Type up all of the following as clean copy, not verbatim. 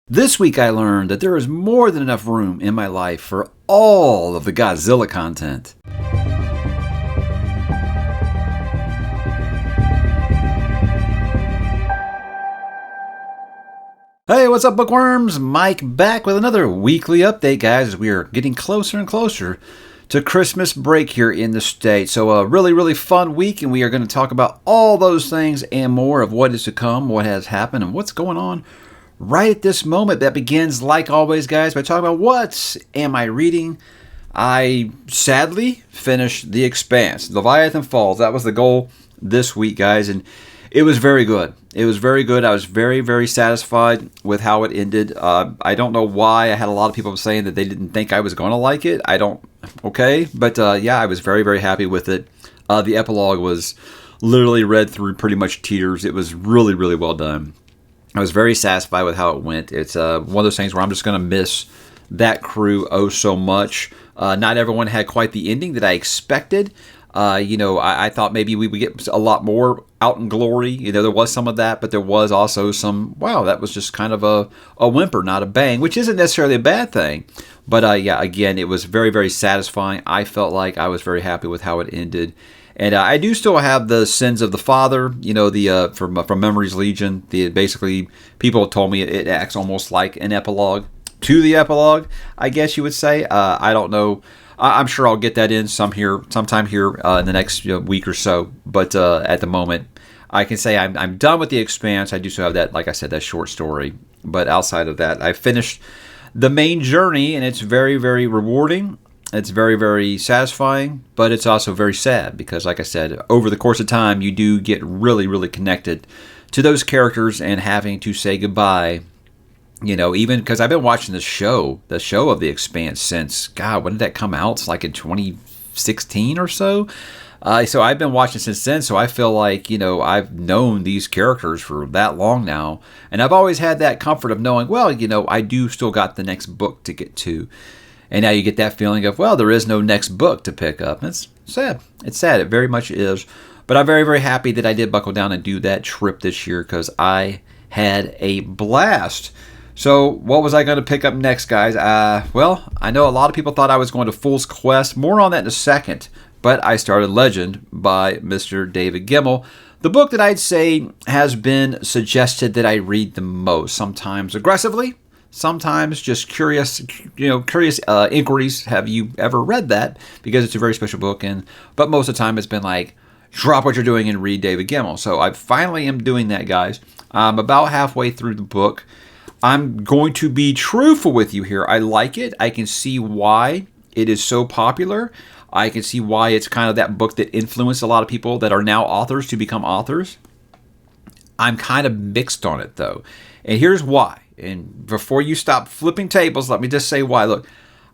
This week I learned that there is more than enough room in my life for all of the Godzilla content. Hey, what's up, bookworms? Mike back with another weekly update, guys, as we are getting closer and closer to Christmas break here in the States. So a really fun week, and we are going to talk about all those things and more of what is to come, what has happened, and what's going on right at this moment. That begins, like always, guys, by talking about what am I reading. I sadly finished The Expanse. Leviathan Falls. That was the goal this week, guys, and it was very good. It was very good. I was very satisfied with how it ended. I don't know why. I had a lot of people saying that they didn't think I was going to like it. But yeah, I was very happy with it. The epilogue was literally read through pretty much tears. It was really well done. I was very satisfied with how it went. It's one of those things where I'm just going to miss that crew oh so much. Not everyone had quite the ending that I expected. I thought maybe we would get a lot more out in glory. There was some of that, but there was also some, wow, that was just kind of a whimper, not a bang, which isn't necessarily a bad thing. But yeah, again, it was very satisfying. I felt like I was very happy with how it ended. And I do still have the Sins of the Father, from Memories Legion. Basically, people told me it acts almost like an epilogue to the epilogue, I guess you would say. I don't know. I'm sure I'll get that in sometime here in the next week or so. But at the moment, I can say I'm done with The Expanse. I do still have that, like I said, that short story. But outside of that, I finished the main journey, and it's very rewarding. It's very satisfying, but it's also very sad because, like I said, over the course of time, you do get really connected to those characters and having to say goodbye. Even because I've been watching the show of The Expanse since, God, when did that come out? It's like in 2016 or so. So I've been watching since then, so I feel like, I've known these characters for that long now. And I've always had that comfort of knowing, well, I do still got the next book to get to. And now you get that feeling of, well, there is no next book to pick up. It's sad. It's sad. It very much is. But I'm very happy that I did buckle down and do that trip this year because I had a blast. So what was I going to pick up next, guys? Well, I know a lot of people thought I was going to Fool's Quest. More on that in a second. But I started Legend by Mr. David Gemmell. The book that I'd say has been suggested that I read the most. Sometimes aggressively. Sometimes just curious inquiries. Have you ever read that? Because it's a very special book. But most of the time it's been like, drop what you're doing and read David Gemmell. So I finally am doing that, guys. I'm about halfway through the book. I'm going to be truthful with you here. I like it. I can see why it is so popular. I can see why it's kind of that book that influenced a lot of people that are now authors to become authors. I'm kind of mixed on it, though. And here's why. And before you stop flipping tables, let me just say why. Look,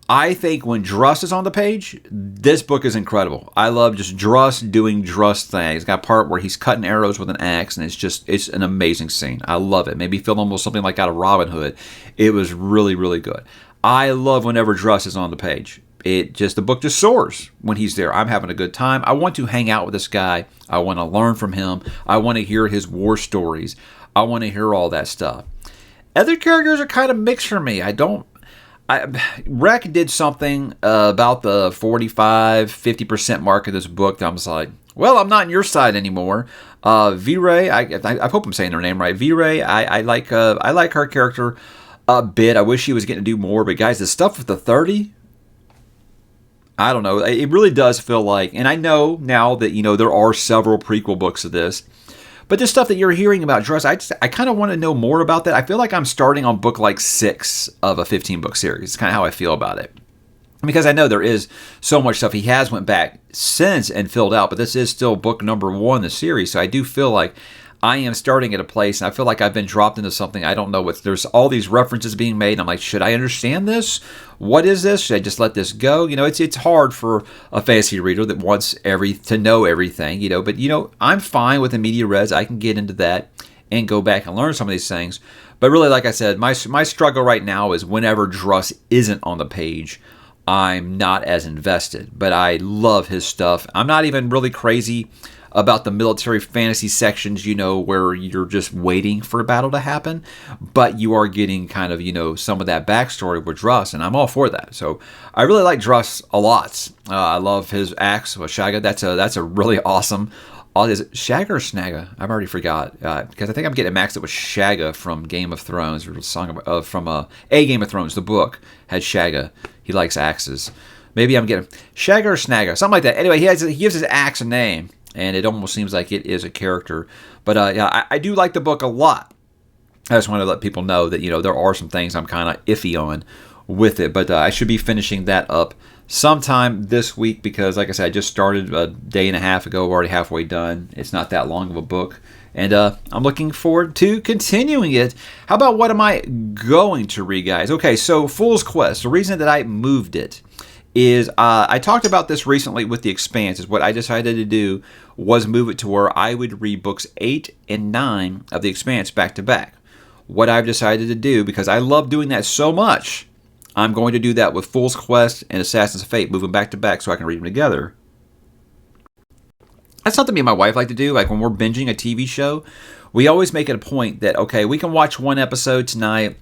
I think when Druss is on the page, this book is incredible. I love just Druss doing Druss things. It's got a part where he's cutting arrows with an axe, and it's an amazing scene. I love it. Maybe feel almost something like out of Robin Hood. It was really good. I love whenever Druss is on the page. The book just soars when he's there. I'm having a good time. I want to hang out with this guy. I want to learn from him. I want to hear his war stories. I want to hear all that stuff. Other characters are kind of mixed for me. Rec did something about the 45-50% mark of this book that I was like, well, I'm not on your side anymore. V-Ray, I hope I'm saying her name right. V-Ray, I like her character a bit. I wish she was getting to do more. But guys, the stuff with the 30, I don't know. It really does feel like, and I know now that there are several prequel books of this. But this stuff that you're hearing about Druss, I kind of want to know more about that. I feel like I'm starting on book like 6 of a 15-book series. It's kind of how I feel about it. Because I know there is so much stuff he has went back since and filled out, but this is still book number 1 in the series. So I do feel like I am starting at a place, and I feel like I've been dropped into something I don't know what. There's all these references being made, and I'm like, should I understand this? What is this? Should I just let this go? It's hard for a fantasy reader that wants to know everything, But, I'm fine with the media res. I can get into that and go back and learn some of these things. But really, like I said, my struggle right now is whenever Druss isn't on the page, I'm not as invested. But I love his stuff. I'm not even really crazy about the military fantasy sections, where you're just waiting for a battle to happen, but you are getting kind of, some of that backstory with Druss, and I'm all for that. So I really like Druss a lot. I love his axe with Shagga. That's a really awesome. Is it Shagga or Snagga? I've already forgot, because I think I'm getting maxed up with Shagga from Game of Thrones, or from a Game of Thrones. The book had Shagga. He likes axes. Maybe I'm getting Shagga or Snagga, something like that. Anyway, he gives his axe a name, and it almost seems like it is a character. But yeah, I do like the book a lot. I just want to let people know that there are some things I'm kind of iffy on with it, but I should be finishing that up sometime this week, because like I said, I just started a day and a half ago. We're already halfway done. It's not that long of a book, and I'm looking forward to continuing it. How about what am I going to read, guys? Okay, so Fool's Quest. The reason that I moved it is I talked about this recently with The Expanse. Is what I decided to do was move it to where I would read books 8 and 9 of The Expanse back to back. What I've decided to do, because I love doing that so much, I'm going to do that with Fool's Quest and Assassin's Fate, moving back to back so I can read them together. That's something me and my wife like to do. Like when we're binging a TV show, we always make it a point that, okay, we can watch one episode tonight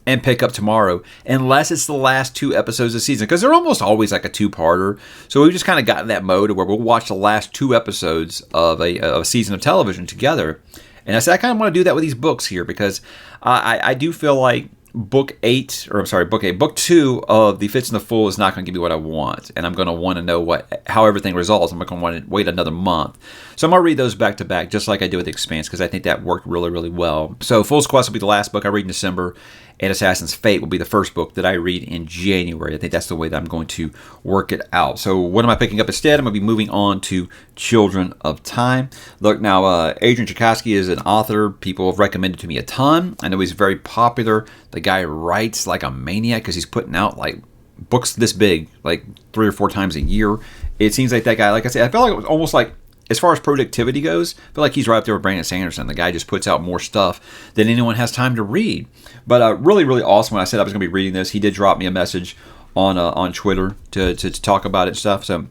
and pick up tomorrow, unless it's the last 2 episodes of the season, because they're almost always like a 2-parter. So we've just kind of gotten in that mode where we'll watch the last 2 episodes of a season of television together. And I said I kind of want to do that with these books here, because I do feel like book 2 of The Fits and the Fool is not going to give me what I want, and I'm going to want to know how everything resolves. I'm not going to want to wait another month. So I'm going to read those back to back, just like I did with The Expanse, because I think that worked really, really well. So Fool's Quest will be the last book I read in December, and Assassin's Fate will be the first book that I read in January. I think that's the way that I'm going to work it out. So what am I picking up instead? I'm going to be moving on to Children of Time. Look, now, Adrian Tchaikovsky is an author people have recommended to me a ton. I know he's very popular. The guy writes like a maniac, because he's putting out like books this big, like 3 or 4 times a year. It seems like that guy, like I said, I felt like it was almost like, as far as productivity goes, I feel like he's right up there with Brandon Sanderson. The guy just puts out more stuff than anyone has time to read. But really, really awesome. When I said I was going to be reading this, he did drop me a message on Twitter to talk about it and stuff. So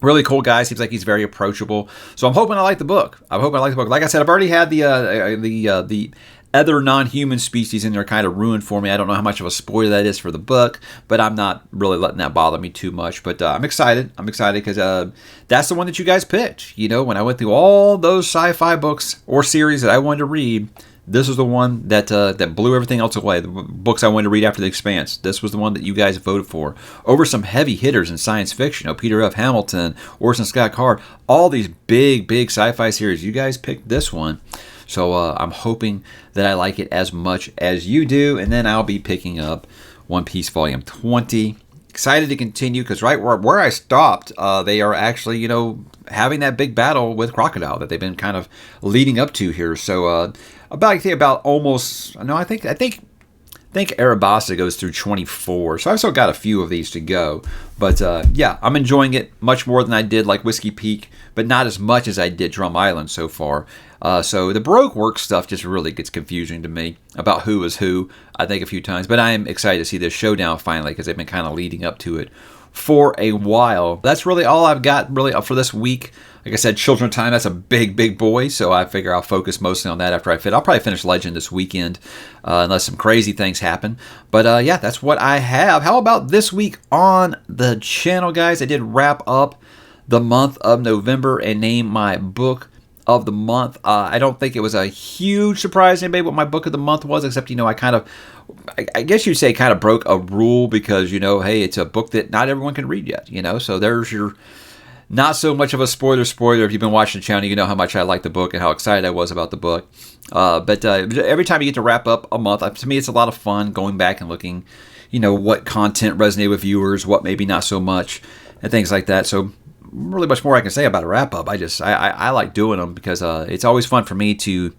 really cool guy. Seems like he's very approachable. So I'm hoping I like the book. Like I said, I've already had the other non-human species in there kind of ruined for me. I don't know how much of a spoiler that is for the book, but I'm not really letting that bother me too much. But I'm excited. Because that's the one that you guys picked. When I went through all those sci-fi books or series that I wanted to read, this was the one that blew everything else away. The books I wanted to read after The Expanse, this was the one that you guys voted for over some heavy hitters in science fiction. Peter F. Hamilton, Orson Scott Card, all these big sci-fi series. You guys picked this one. So I'm hoping that I like it as much as you do. And then I'll be picking up One Piece Volume 20. Excited to continue, because right where I stopped, they are actually, having that big battle with Crocodile that they've been kind of leading up to here. So I think Arabasta goes through 24. So I've still got a few of these to go. But yeah, I'm enjoying it much more than I did like Whiskey Peak, but not as much as I did Drum Island so far. So the Baroque work stuff just really gets confusing to me about who is who, I think, a few times. But I am excited to see this showdown finally, because they've been kind of leading up to it for a while. That's really all I've got really for this week. Like I said, Children of Time, that's a big boy, so I figure I'll focus mostly on that after I'll probably finish Legend this weekend, unless some crazy things happen. But yeah, that's what I have. How about this week on the channel, guys? I did wrap up the month of November and name my book of the month. I don't think it was a huge surprise to anybody what my book of the month was, except, I guess you'd say kind of broke a rule, because, hey, it's a book that not everyone can read yet, so there's your not so much of a spoiler. If you've been watching the channel, you know how much I like the book and how excited I was about the book. But every time you get to wrap up a month, to me, it's a lot of fun going back and looking, what content resonated with viewers, what maybe not so much, and things like that. So really much more I can say about a wrap-up. I like doing them, because it's always fun for me to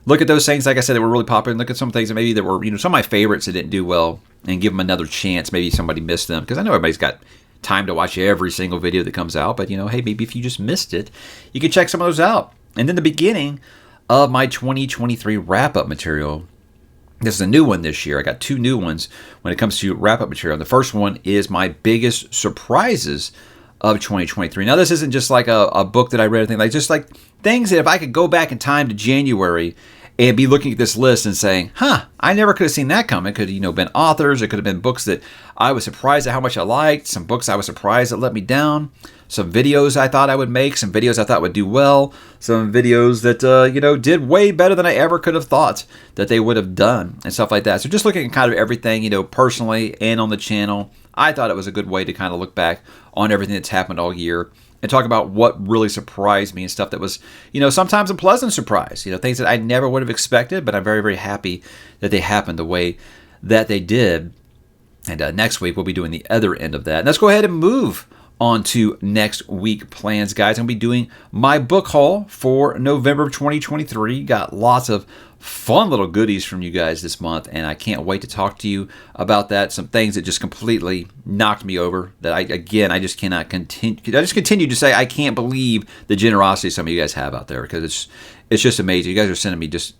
look at those things, like I said, that were really popular, and look at some things that maybe that were, some of my favorites that didn't do well, and give them another chance. Maybe somebody missed them, because I know everybody's got time to watch every single video that comes out, but hey, maybe if you just missed it, you can check some of those out. And then the beginning of my 2023 wrap-up material. This is a new one this year. I got 2 new ones when it comes to wrap-up material. The first one is my biggest surprises of 2023. Now, this isn't just like a book that I read or anything, like just like things that if I could go back in time to January and be looking at this list and saying, I never could have seen that coming. It could have, been authors. It could have been books that I was surprised at how much I liked. Some books I was surprised that let me down. Some videos I thought I would make. Some videos I thought would do well. Some videos that, did way better than I ever could have thought that they would have done and stuff like that. So just looking at kind of everything, personally and on the channel, I thought it was a good way to kind of look back on everything that's happened all year and talk about what really surprised me and stuff that was, sometimes a pleasant surprise, things that I never would have expected, but I'm very, very happy that they happened the way that they did. And next week, we'll be doing the other end of that. And let's go ahead and move on to next week plans, guys. I'm going to be doing my book haul for November of 2023. Got lots of fun little goodies from you guys this month, and I can't wait to talk to you about that. Some things that just completely knocked me over that I just cannot continue. I just continue to say I can't believe the generosity some of you guys have out there, because it's just amazing. You guys are sending me just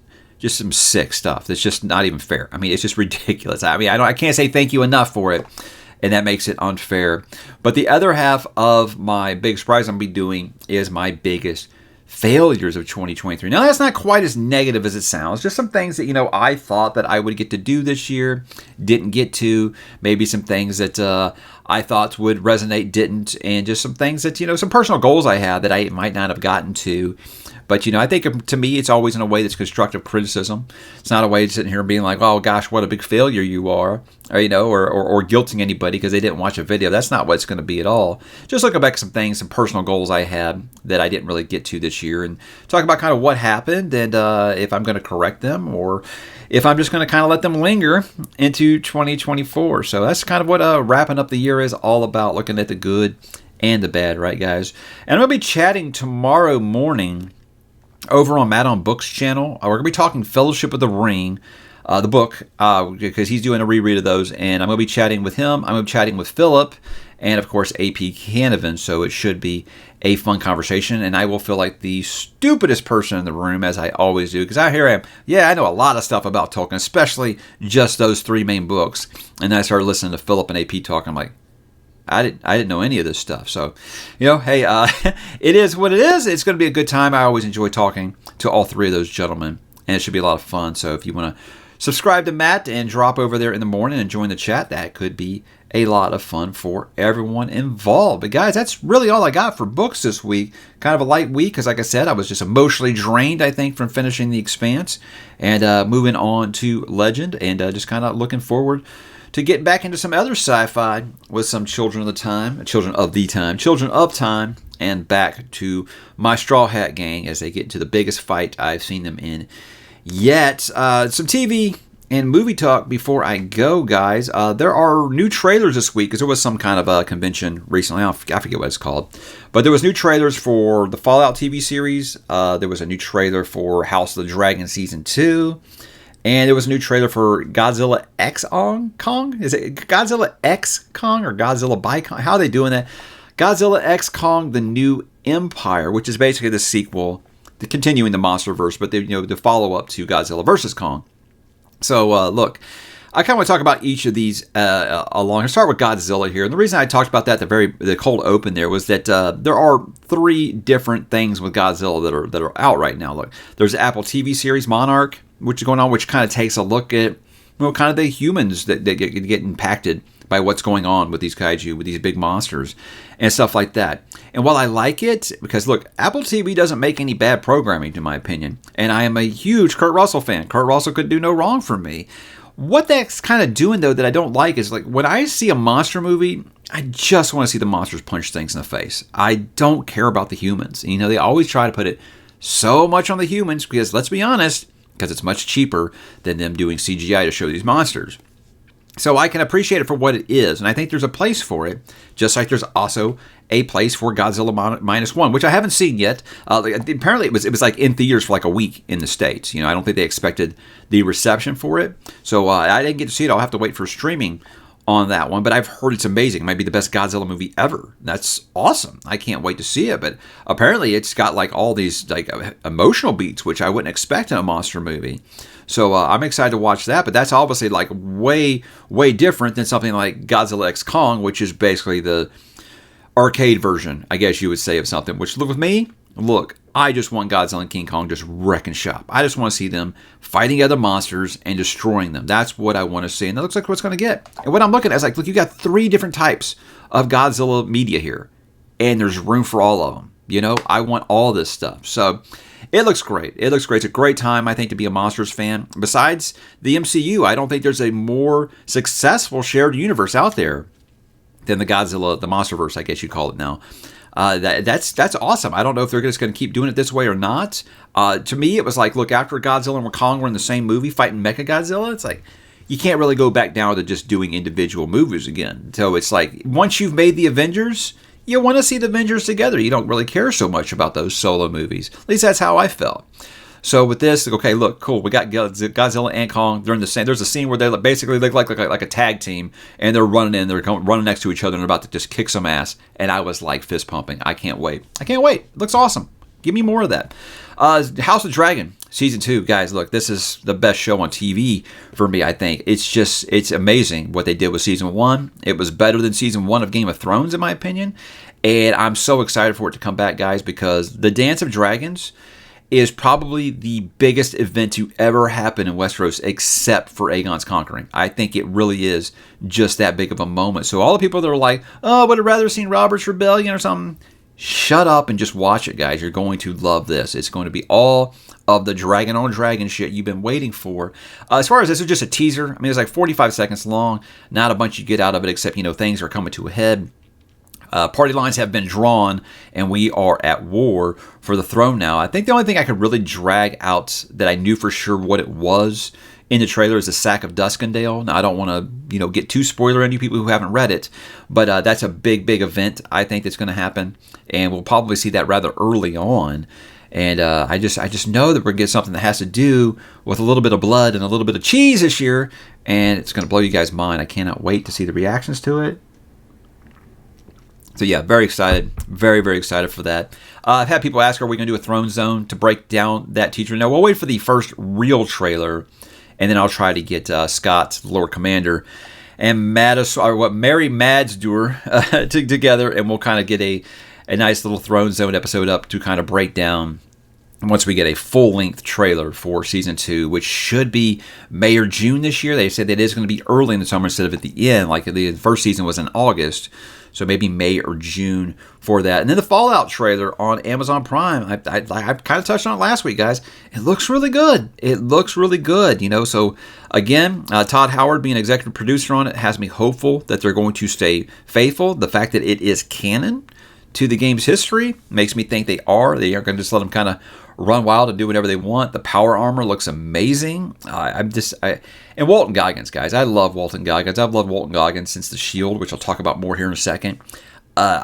some sick stuff that's just not even fair. I mean, it's just ridiculous. I can't say thank you enough for it, and that makes it unfair. But the other half of my big surprise I'm going to be doing is my biggest failures of 2023. Now, that's not quite as negative as it sounds. Just some things that, I thought that I would get to do this year, didn't get to. Maybe some things that I thought would resonate, didn't. And just some things that, some personal goals I had that I might not have gotten to. But, I think to me, it's always in a way that's constructive criticism. It's not a way of sitting here and being like, oh, gosh, what a big failure you are, or guilting anybody because they didn't watch a video. That's not what it's going to be at all. Just looking back at some things, some personal goals I had that I didn't really get to this year, and talk about kind of what happened and if I'm going to correct them or if I'm just going to kind of let them linger into 2024. So that's kind of what wrapping up the year is all about, looking at the good and the bad, right, guys? And I'm going to be chatting tomorrow morning over on MattonBooks channel. We're going to be talking Fellowship of the Ring, the book, because he's doing a reread of those, and I'm going to be chatting with him. I'm going to be chatting with Philip, and of course AP Canavan, so it should be a fun conversation, and I will feel like the stupidest person in the room, as I always do, because here I am. Yeah, I know a lot of stuff about Tolkien, especially just those three main books, and then I started listening to Philip and AP talk, I'm like, I didn't know any of this stuff. So, hey, it is what it is. It's going to be a good time. I always enjoy talking to all three of those gentlemen, and it should be a lot of fun. So if you want to subscribe to Matt and drop over there in the morning and join the chat, that could be a lot of fun for everyone involved. But guys, that's really all I got for books this week. Kind of a light week because, like I said, I was just emotionally drained, I think, from finishing The Expanse and moving on to Legend, and just kind of looking forward to get back into some other sci-fi with some Children of Time, and back to my Straw Hat Gang as they get into the biggest fight I've seen them in yet. Some TV and movie talk before I go, guys. There are new trailers this week because there was some kind of a convention recently. I forget what it's called. But there was new trailers for the Fallout TV series. There was a new trailer for House of the Dragon Season 2. And there was a new trailer for Godzilla X Kong? Is it Godzilla X Kong or Godzilla by Kong? How are they doing that? Godzilla X Kong, The New Empire, which is basically the sequel, continuing the MonsterVerse, but the follow-up to Godzilla vs. Kong. So, look, I kind of want to talk about each of these along. I'll start with Godzilla here. And the reason I talked about that the cold open there was that there are three different things with Godzilla that are out right now. Look, there's the Apple TV series Monarch, which is going on, which kind of takes a look at kind of the humans that get impacted by what's going on with these kaiju, with these big monsters and stuff like that. And while I like it, because look, Apple TV doesn't make any bad programming, in my opinion, and I am a huge Kurt Russell fan. Kurt Russell could do no wrong for me. What that's kind of doing, though, that I don't like is, like, when I see a monster movie, I just want to see the monsters punch things in the face. I don't care about the humans. They always try to put it so much on the humans because, let's be honest, because it's much cheaper than them doing CGI to show these monsters. So I can appreciate it for what it is, and I think there's a place for it, just like there's also a place for Godzilla -1, which I haven't seen yet. Apparently, it was like in theaters for like a week in the States. I don't think they expected the reception for it, so I didn't get to see it. I'll have to wait for streaming on that one, but I've heard it's amazing. It might be the best Godzilla movie ever. That's awesome. I can't wait to see it, but apparently it's got like all these like emotional beats, which I wouldn't expect in a monster movie. So I'm excited to watch that, but that's obviously like way, way different than something like Godzilla X Kong, which is basically the arcade version, I guess you would say, of something. Which, look, with me, look, I just want Godzilla and King Kong just wrecking shop. I just want to see them fighting other monsters and destroying them. That's what I want to see. And that looks like what it's going to get. And what I'm looking at is like, look, you got 3 different types of Godzilla media here. And there's room for all of them. You know, I want all this stuff. So it looks great. It looks great. It's a great time, I think, to be a Monsters fan. Besides the MCU, I don't think there's a more successful shared universe out there than the Godzilla, the Monsterverse, I guess you call it now. That's awesome. I don't know if they're just going to keep doing it this way or not. To me, it was like, look, after Godzilla and Kong were in the same movie fighting Mechagodzilla, it's like, you can't really go back down to just doing individual movies again. So it's like, once you've made the Avengers, you want to see the Avengers together. You don't really care so much about those solo movies. At least that's how I felt. So with this, okay, look, cool. We got Godzilla and Kong. They're in the same. There's a scene where they basically look like a tag team, and they're running in. They're running next to each other, and they're about to just kick some ass. And I was like fist pumping. I can't wait. It looks awesome. Give me more of that. House of Dragon season 2, guys. Look, this is the best show on TV for me. I think it's amazing what they did with season 1. It was better than season 1 of Game of Thrones, in my opinion. And I'm so excited for it to come back, guys, because the Dance of Dragons is probably the biggest event to ever happen in Westeros, except for Aegon's Conquering. I think it really is just that big of a moment. So all the people that are like, oh, I would have rather seen Robert's Rebellion or something, shut up and just watch it, guys. You're going to love this. It's going to be all of the dragon on dragon shit you've been waiting for. As far as this is just a teaser, I mean, it's like 45 seconds long. Not a bunch you get out of it, except, things are coming to a head. Party lines have been drawn, and we are at war for the throne now. I think the only thing I could really drag out that I knew for sure what it was in the trailer is the sack of Duskendale. Now, I don't want to, get too spoiler on you people who haven't read it, but that's a big, big event I think that's going to happen, and we'll probably see that rather early on. And I just know that we're going to get something that has to do with a little bit of blood and a little bit of cheese this year, and it's going to blow you guys' mind. I cannot wait to see the reactions to it. So yeah, very excited. Very, very excited for that. I've had people ask, are we going to do a Throne Zone to break down that teaser? No, we'll wait for the first real trailer, and then I'll try to get Scott, the Lord Commander, and Mary Madsdoor together, and we'll kind of get a nice little Throne Zone episode up to kind of break down once we get a full-length trailer for Season 2, which should be May or June this year. They said that it is going to be early in the summer instead of at the end, like the first season was in August. So maybe May or June for that. And then the Fallout trailer on Amazon Prime. I kind of touched on it last week, guys. It looks really good. So again, Todd Howard being executive producer on it has me hopeful that they're going to stay faithful. The fact that it is canon to the game's history makes me think they are. They aren't going to just let them kind of run wild and do whatever they want. The power armor looks amazing. And Walton Goggins, guys. I love Walton Goggins. I've loved Walton Goggins since The Shield, which I'll talk about more here in a second.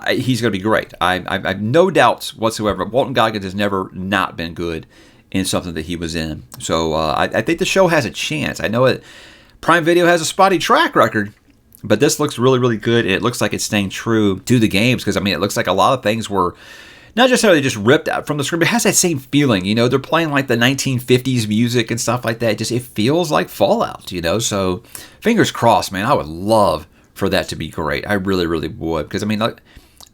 He's going to be great. I have no doubts whatsoever. Walton Goggins has never not been good in something that he was in. So I think the show has a chance. I know it. Prime Video has a spotty track record, but this looks really, really good. And it looks like it's staying true to the games because, it looks like a lot of things were not necessarily just ripped out from the screen, but it has that same feeling. They're playing like the 1950s music and stuff like that. It feels like Fallout, So fingers crossed, man. I would love for that to be great. I really, really would. Because,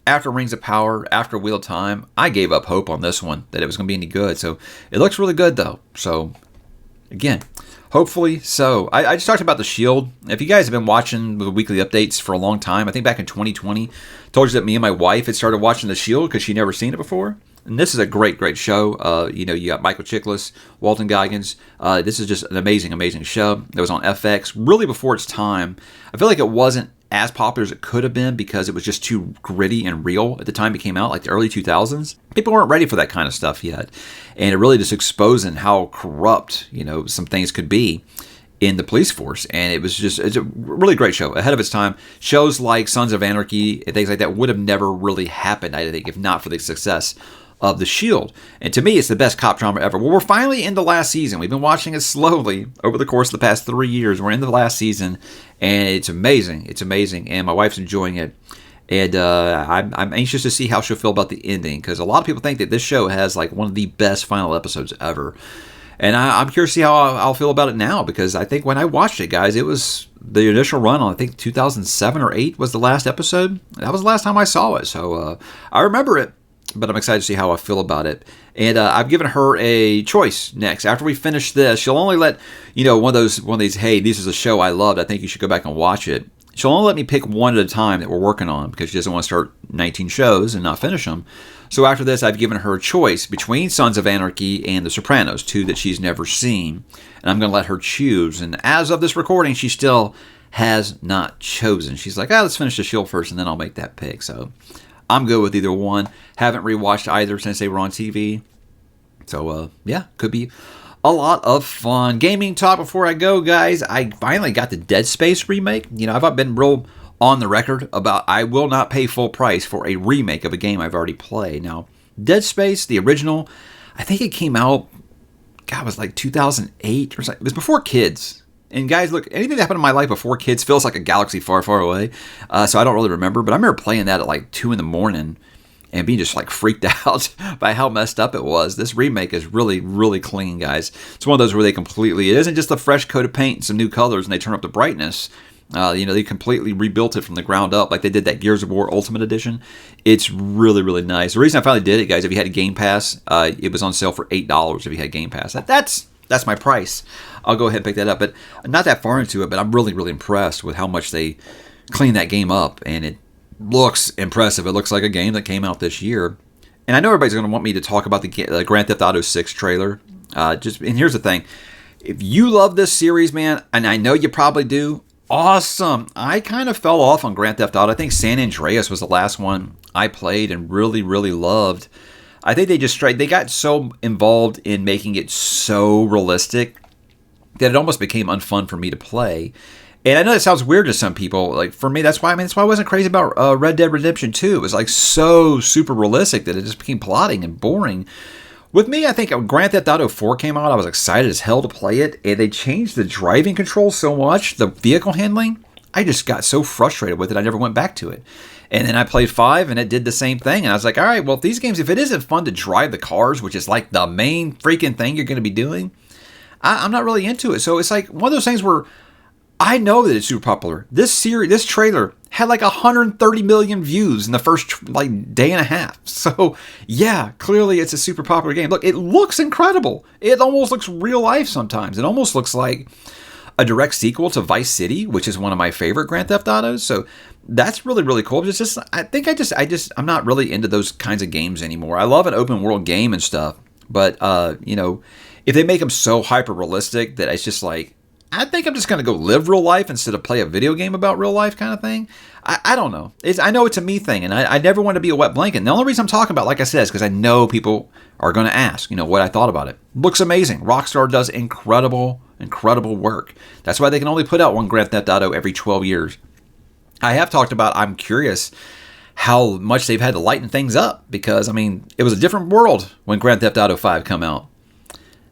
after Rings of Power, after Wheel of Time, I gave up hope on this one that it was going to be any good. So it looks really good, though. So, again, hopefully so. I just talked about The Shield. If you guys have been watching the weekly updates for a long time, I think back in 2020, told you that me and my wife had started watching The Shield because she'd never seen it before. And this is a great, great show. You got Michael Chiklis, Walton Goggins. This is just an amazing, amazing show that was on FX really before its time. I feel like it wasn't as popular as it could have been because it was just too gritty and real at the time it came out, like the early 2000s. People weren't ready for that kind of stuff yet. And it really just exposing how corrupt, some things could be in the police force. And it's a really great show, ahead of its time. Shows like Sons of Anarchy and things like that would have never really happened, I think, if not for the success of The Shield. And to me, it's the best cop drama ever. Well, we're finally in the last season. We've been watching it slowly over the course of the past 3 years. We're in the last season, and it's amazing. It's amazing, and my wife's enjoying it. And I'm anxious to see how she'll feel about the ending, because a lot of people think that this show has like one of the best final episodes ever. And I'm curious to see how I'll feel about it now, because I think when I watched it, guys, it was the initial run on, I think 2007 or 8 was the last episode. That was the last time I saw it, so I remember it, but I'm excited to see how I feel about it. And I've given her a choice next. After we finish this, she'll only let, one of these, hey, this is a show I loved, I think you should go back and watch it. She'll only let me pick one at a time that we're working on because she doesn't want to start 19 shows and not finish them. So after this, I've given her a choice between Sons of Anarchy and The Sopranos, 2 that she's never seen. And I'm going to let her choose. And as of this recording, she still has not chosen. She's like, let's finish The Shield first and then I'll make that pick. So I'm good with either one. Haven't rewatched either since they were on TV. So, could be a lot of fun. Gaming talk before I go, guys. I finally got the Dead Space remake. I've been real on the record about I will not pay full price for a remake of a game I've already played. Now, Dead Space, the original, I think it came out, it was like 2008 or something. It was before kids. And guys, look, anything that happened in my life before kids feels like a galaxy far, far away. So I don't really remember. But I remember playing that at like 2 in the morning and being just like freaked out by how messed up it was. This remake is really, really clean, guys. It's one of those where it isn't just a fresh coat of paint and some new colors and they turn up the brightness. They completely rebuilt it from the ground up like they did that Gears of War Ultimate Edition. It's really, really nice. The reason I finally did it, guys, if you had a Game Pass, it was on sale for $8 if you had Game Pass. That's my price. I'll go ahead and pick that up. But I'm not that far into it, but I'm really, really impressed with how much they cleaned that game up. And it looks impressive. It looks like a game that came out this year. And I know everybody's going to want me to talk about the Grand Theft Auto 6 trailer. And here's the thing. If you love this series, man, and I know you probably do, awesome. I kind of fell off on Grand Theft Auto. I think San Andreas was the last one I played and really, really loved. I think they got so involved in making it so realistic that it almost became unfun for me to play. And I know that sounds weird to some people. Like for me, that's why I wasn't crazy about Red Dead Redemption 2. It was like so super realistic that it just became plotting and boring. With me, I think when Grand Theft Auto 4 came out, I was excited as hell to play it. And they changed the driving controls so much, the vehicle handling. I just got so frustrated with it, I never went back to it. And then I played 5, and it did the same thing. And I was like, all right, well, if these games, if it isn't fun to drive the cars, which is like the main freaking thing you're going to be doing, I'm not really into it. So it's like one of those things where I know that it's super popular. This trailer had like 130 million views in the first day and a half. So yeah, clearly it's a super popular game. Look, it looks incredible. It almost looks real life sometimes. It almost looks like a direct sequel to Vice City, which is one of my favorite Grand Theft Autos. So that's really, really cool. It's just, I'm not really into those kinds of games anymore. I love an open world game and stuff, but if they make them so hyper realistic that it's just like, I think I'm just going to go live real life instead of play a video game about real life kind of thing. I don't know. I know it's a me thing, and I never want to be a wet blanket. And the only reason I'm talking about, like I said, is because I know people are going to ask, what I thought about it. Looks amazing. Rockstar does incredible, incredible work. That's why they can only put out one Grand Theft Auto every 12 years. I have talked about, I'm curious how much they've had to lighten things up, because, it was a different world when Grand Theft Auto 5 come out.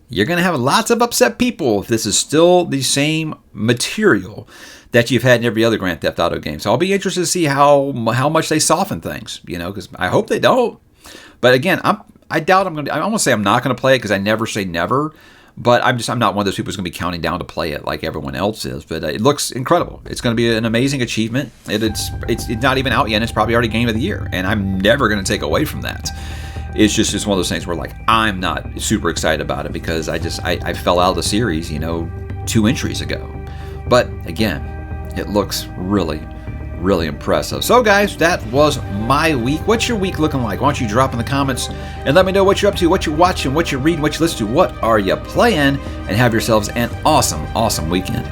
You're going to have lots of upset people if this is still the same material that you've had in every other Grand Theft Auto game. So I'll be interested to see how much they soften things, because I hope they don't. But again, I doubt I'm going to. I almost say I'm not going to play it because I never say never. But I'm not one of those people who's going to be counting down to play it like everyone else is. But it looks incredible. It's going to be an amazing achievement. It's not even out yet. And it's probably already Game of the Year, and I'm never going to take away from that. It's just one of those things where I'm not super excited about it because I fell out of the series 2 entries ago. But again, it looks really, really impressive. So guys, that was my week. What's your week looking like? Why don't you drop in the comments and let me know what you're up to, what you're watching, what you're reading, what you listen to, what are you playing, and have yourselves an awesome, awesome weekend.